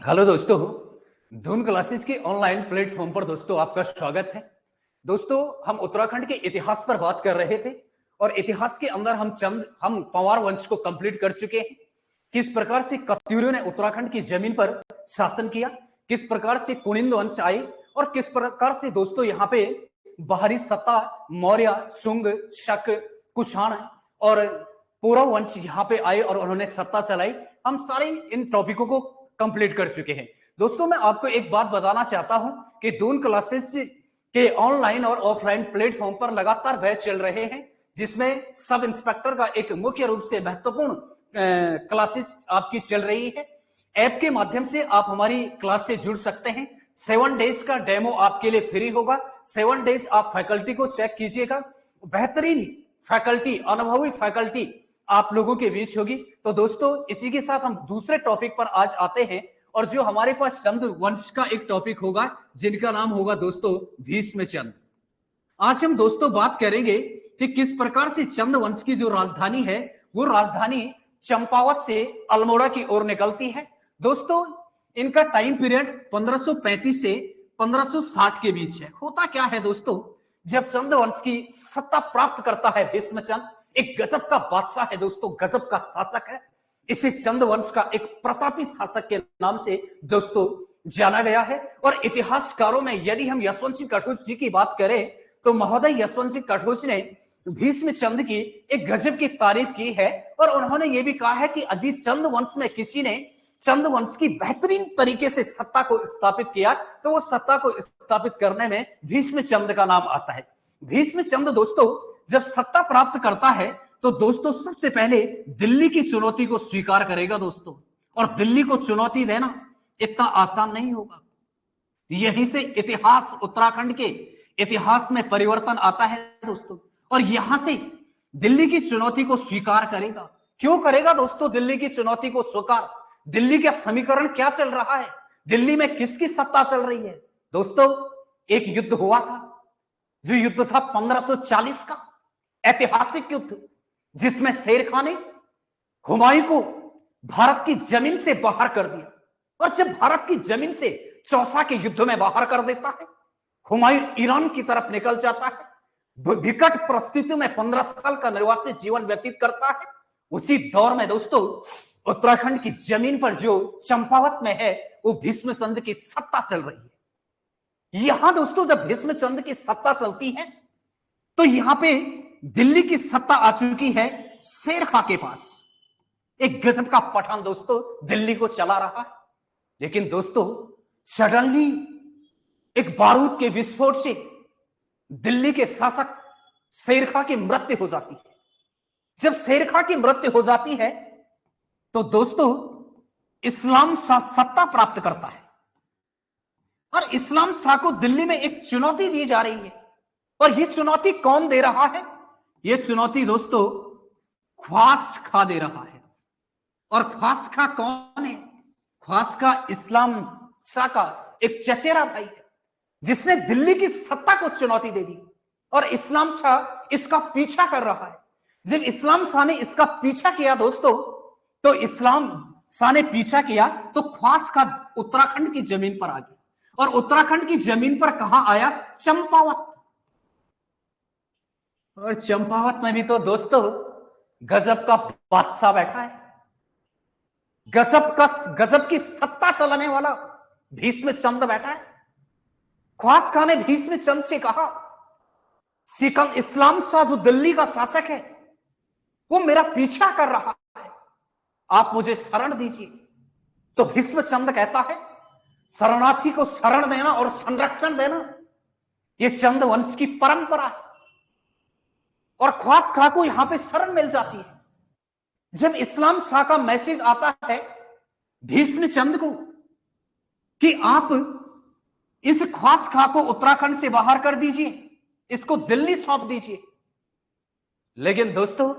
Hello दोस्तों। धून classes के ऑनलाइन प्लेटफॉर्म पर दोस्तों आपका स्वागत है। दोस्तों, हम उत्तराखंड के इतिहास पर बात कर रहे थे और इतिहास के अंदर हम पंवार वंश को कंप्लीट कर चुके हैं। किस प्रकार से कत्यूरियों ने उत्तराखंड की जमीन पर शासन किया, किस प्रकार से कुनिंद वंश आए और किस प्रकार से दोस्तों यहाँ पे बाहरी सत्ता मौर्य, शुंग, शक, कुषाण और पौरव वंश यहाँ पे आए और उन्होंने सत्ता चलाई। हम सारे इन टॉपिकों को कंप्लीट कर चुके हैं। दोस्तों, मैं आपको एक बात बताना चाहता हूं कि दून क्लासेस के ऑनलाइन और ऑफलाइन प्लेटफॉर्म पर लगातार बैच चल रहे हैं, जिसमें सब इंस्पेक्टर का एक मुख्य रूप से महत्वपूर्ण क्लासेस आपकी चल रही है। ऐप के माध्यम से आप हमारी क्लास से जुड़ सकते हैं। 7 डेज का डेमो आपके लिए फ्री होगा। 7 डेज आप फैकल्टी को चेक कीजिएगा। बेहतरीन फैकल्टी, अनुभवी फैकल्टी आप लोगों के बीच होगी। तो दोस्तों, इसी के साथ हम दूसरे टॉपिक पर आज आते हैं और जो हमारे पास चंद वंश का एक टॉपिक होगा, जिनका नाम होगा दोस्तों भीष्म चंद। आज हम दोस्तों बात करेंगे कि किस प्रकार से चंद वंश की जो राजधानी है, वो राजधानी चंपावत से अल्मोड़ा की ओर निकलती है। दोस्तों, इनका टाइम पीरियड 1535 से 1560 के बीच है। होता क्या है दोस्तों, जब चंद वंश की सत्ता प्राप्त करता है भीष्मचंद, एक गजब का बादशाह है दोस्तों, गजब का शासक है। इसे चंद वंश का एक प्रतापी शासक के नाम से दोस्तों जाना गया है। और इतिहासकारों में यदि हम यशवंत सिंह कटोच जी की बात करें, तो महोदय यशवंत सिंह कटोच ने भीष्मचंद की एक गजब की तारीफ की है और उन्होंने ये भी कहा है कि यदि चंद वंश में किसी ने चंद वंश की बेहतरीन तरीके से सत्ता को स्थापित किया, तो वो सत्ता को स्थापित करने में भीष्मचंद का नाम आता है। भीष्मचंद दोस्तों जब सत्ता प्राप्त करता है, तो दोस्तों सबसे पहले दिल्ली की चुनौती को स्वीकार करेगा दोस्तों। और दिल्ली को चुनौती देना इतना आसान नहीं होगा। यहीं से इतिहास, उत्तराखंड के इतिहास में परिवर्तन आता है दोस्तों। और यहां से दिल्ली की चुनौती को स्वीकार करेगा। क्यों करेगा दोस्तों दिल्ली की चुनौती को स्वीकार? दिल्ली का समीकरण क्या चल रहा है? दिल्ली में किसकी सत्ता चल रही है? दोस्तों, एक युद्ध हुआ था, जो युद्ध था 1540 का ऐतिहासिक युद्ध, जिसमें शेर खान ने हुमायूं को भारत की जमीन से बाहर कर दिया। और जब भारत की जमीन से चौसा के युद्ध में बाहर कर देता है, हुमायूं ईरान की तरफ निकल जाता है। विकट परिस्थितियों में 15 साल का निर्वासित जीवन व्यतीत करता है। उसी दौर में दोस्तों उत्तराखंड की जमीन पर जो चंपावत में है, वो भीष्मचंद की सत्ता चल रही है। यहां दोस्तों जब भीष्मचंद की सत्ता चलती है, तो यहां पे दिल्ली की सत्ता आ चुकी है शेर खां के पास। एक गजब का पठान दोस्तों दिल्ली को चला रहा है। लेकिन दोस्तों सडनली एक बारूद के विस्फोट से दिल्ली के शासक शेर खां की मृत्यु हो जाती है। जब शेर खां की मृत्यु हो जाती है, तो दोस्तों इस्लाम शाह सत्ता प्राप्त करता है। और इस्लाम शाह को दिल्ली में एक चुनौती दी जा रही है। और यह चुनौती कौन दे रहा है? यह चुनौती दोस्तों ख्वास खां दे रहा है। और ख्वास खां कौन है? ख्वास खां इस्लाम शाह का एक चचेरा भाई है, जिसने दिल्ली की सत्ता को चुनौती दे दी। और इस्लाम शाह इसका पीछा कर रहा है। जब इस्लाम शाह ने इसका पीछा किया दोस्तों, तो इस्लाम शाह ने पीछा किया, तो ख्वास खां उत्तराखंड की जमीन पर आ गया। और उत्तराखंड की जमीन पर कहां आया? चंपावत। और चंपावत में भी तो दोस्तों गजब का बादशाह बैठा है। गजब की सत्ता चलाने वाला भीष्मचंद बैठा है। ख्वास खां ने भीष्मचंद से कहा, सिकंद इस्लाम शाह जो दिल्ली का शासक है, वो मेरा पीछा कर रहा है, आप मुझे शरण दीजिए। तो भीष्मचंद कहता है, शरणार्थी को शरण देना और संरक्षण देना यह चंद वंश की परंपरा है। और ख्वास खां को यहां पे शरण मिल जाती है। जब इस्लाम शाह का मैसेज आता है भीष्मचंद को कि आप इस ख्वास खां को उत्तराखंड से बाहर कर दीजिए, इसको दिल्ली सौंप दीजिए। लेकिन दोस्तों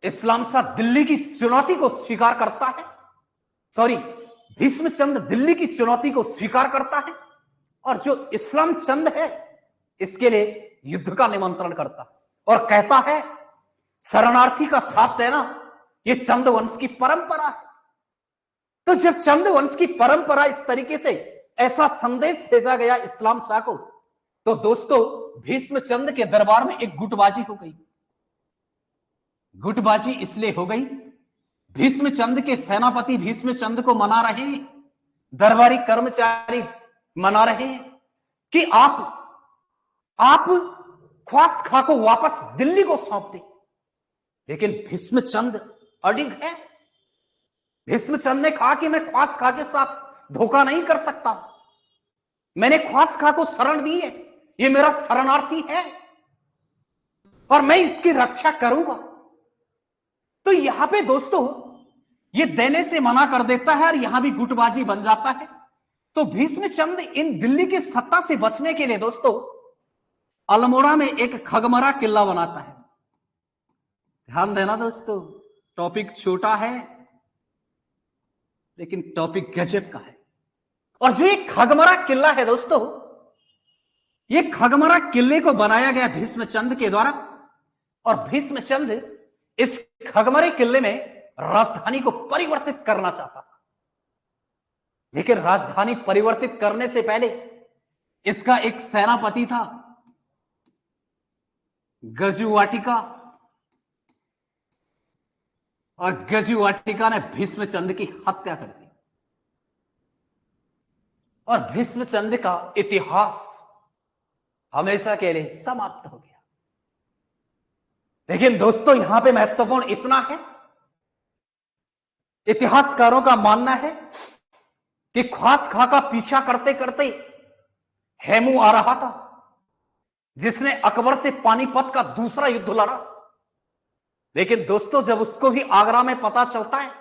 इस्लाम शाह दिल्ली की चुनौती को स्वीकार करता है। सॉरी, भीष्मचंद दिल्ली की चुनौती को स्वीकार करता है और जो इस्लाम चंद है इसके लिए युद्ध का निमंत्रण करता है और कहता है, शरणार्थी का साथ देना यह चंद वंश की परंपरा है। तो जब चंद वंश की परंपरा इस तरीके से ऐसा संदेश भेजा गया इस्लाम शाह को, तो दोस्तों भीष्म चंद के दरबार में एक गुटबाजी हो गई। गुटबाजी इसलिए हो गई, भीष्म चंद के सेनापति भीष्म चंद को मना रहे हैं, दरबारी कर्मचारी मना रहे हैं कि आप ख्वास खा को वापस दिल्ली को सौंप दे। लेकिन भीष्म चंद अडिग है। भीष्म चंद ने कहा कि मैं ख्वास खा के साथ धोखा नहीं कर सकता, मैंने ख्वास खा को शरण दी है, ये मेरा शरणार्थी है और मैं इसकी रक्षा करूंगा। तो यहां पे दोस्तों ये देने से मना कर देता है और यहां भी गुटबाजी बन जाता है। तो भीष्म चंद इन दिल्ली की सत्ता से बचने के लिए दोस्तों अल्मोड़ा में एक खगमरा किला बनाता है। ध्यान देना दोस्तों, टॉपिक छोटा है लेकिन टॉपिक गजब का है। और जो ये खगमरा किला है दोस्तों, ये खगमरा किले को बनाया गया भीष्म चंद के द्वारा, और भीष्म चंद इस खगमरे किले में राजधानी को परिवर्तित करना चाहता था। लेकिन राजधानी परिवर्तित करने से पहले इसका एक सेनापति था गजुवाटिका, और गजुवाटिका ने भीष्म चंद की हत्या कर दी और भीष्म चंद का इतिहास हमेशा के लिए समाप्त हो गया। लेकिन दोस्तों यहां पे महत्वपूर्ण इतना है, इतिहासकारों का मानना है कि ख्वास खा का पीछा करते करते हेमू आ रहा था, जिसने अकबर से पानीपत का दूसरा युद्ध लड़ा। लेकिन दोस्तों जब उसको भी आगरा में पता चलता है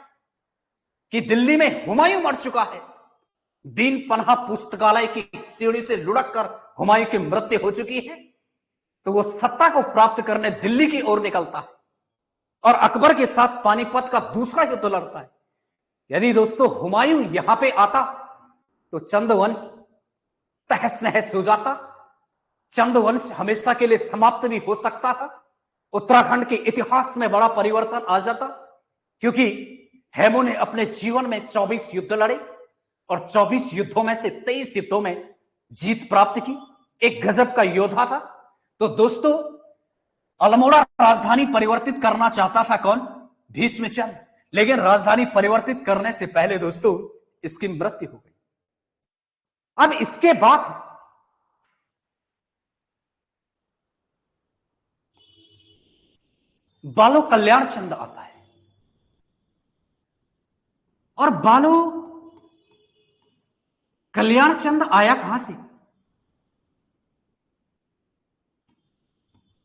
कि दिल्ली में हुमायूं मर चुका है, दीन पन्हा पुस्तकालय की सीढ़ी से लुढ़क कर हुमायूं की मृत्यु हो चुकी है, तो वो सत्ता को प्राप्त करने दिल्ली की ओर निकलता है और अकबर के साथ पानीपत का दूसरा युद्ध लड़ता है। यदि दोस्तों हुमायूं यहां पे आता तो चंदवंश तहस नहस हो जाता, चंदवंश हमेशा के लिए समाप्त भी हो सकता था, उत्तराखंड के इतिहास में बड़ा परिवर्तन आ जाता। क्योंकि हेमू ने अपने जीवन में 24 युद्ध लड़े और 24 युद्धों में से 23 युद्धों में जीत प्राप्त की, एक गजब का योद्धा था। तो दोस्तों अल्मोड़ा राजधानी परिवर्तित करना चाहता था कौन? भीष्म चंद। लेकिन राजधानी परिवर्तित करने से पहले दोस्तों इसकी मृत्यु हो गई। अब इसके बाद बालो कल्याण चंद आता है, और बालो कल्याण चंद आया कहां से?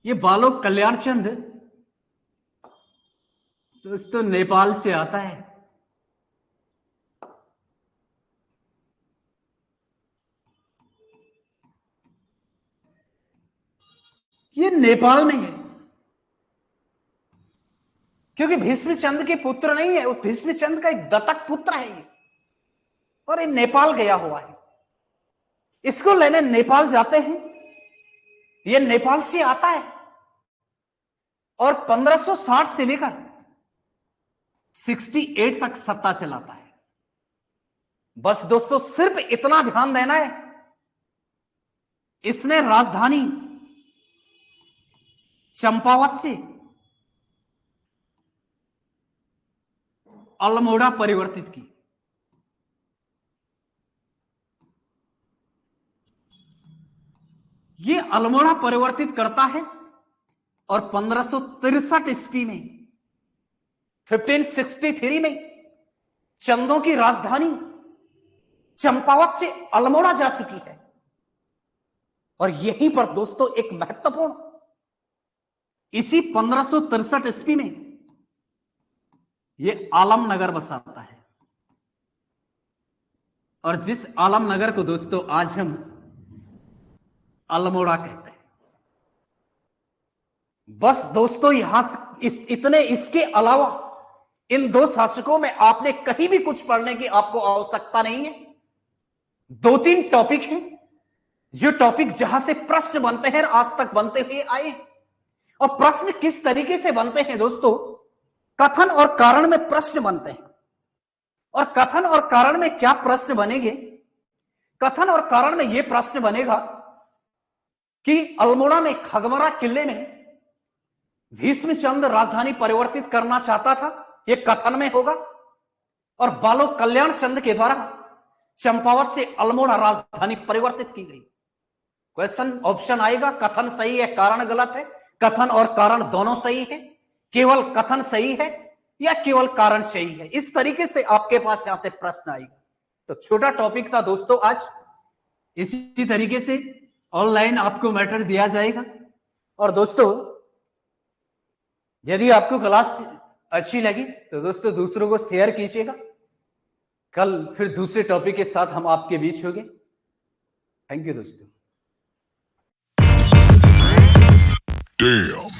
ये बालो कल्याण चंद दोस्तों नेपाल से आता है। ये नेपाल में है, क्योंकि भीष्म चंद के पुत्र नहीं है, भीष्म चंद का एक दत्तक पुत्र है ये, और ये नेपाल गया हुआ है। इसको लेने नेपाल जाते हैं, ये नेपाल से आता है और 1560 से लेकर 68 तक सत्ता चलाता है। बस दोस्तों सिर्फ इतना ध्यान देना है, इसने राजधानी चंपावत से अल्मोड़ा परिवर्तित की। ये अल्मोड़ा परिवर्तित करता है और 1563 ईस्वी में 1563 में चंदों की राजधानी चंपावत से अल्मोड़ा जा चुकी है। और यहीं पर दोस्तों एक महत्वपूर्ण, इसी 1563 ईस्वी में ये आलमनगर बसाता है, और जिस आलमनगर को दोस्तों आज हम अल्मोड़ा कहते हैं। बस दोस्तों यहां इतने, इसके अलावा इन दो शासकों में आपने कहीं भी कुछ पढ़ने की आपको आवश्यकता नहीं है। 2-3 टॉपिक हैं, जो टॉपिक जहां से प्रश्न बनते हैं आज तक बनते हुए आए हैं। और प्रश्न किस तरीके से बनते हैं दोस्तों? कथन और कारण में प्रश्न बनते हैं। और कथन और कारण में क्या प्रश्न बनेंगे? कथन और कारण में यह प्रश्न बनेगा कि अल्मोड़ा में खगमरा किले में भीष्मचंद्र राजधानी परिवर्तित करना चाहता था, यह कथन में होगा। और बालोक कल्याण चंद के द्वारा चंपावत से अल्मोड़ा राजधानी परिवर्तित की गई। क्वेश्चन ऑप्शन आएगा, कथन सही है, कारण गलत है, कथन और कारण दोनों सही है, केवल कथन सही है या केवल कारण सही है। इस तरीके से आपके पास यहां से प्रश्न आएगा। तो छोटा टॉपिक था दोस्तों आज, इसी तरीके से ऑनलाइन आपको मैटर दिया जाएगा। और दोस्तों यदि आपको क्लास अच्छी लगी तो दोस्तों दूसरों को शेयर कीजिएगा। कल फिर दूसरे टॉपिक के साथ हम आपके बीच होंगे। थैंक यू दोस्तों। Damn.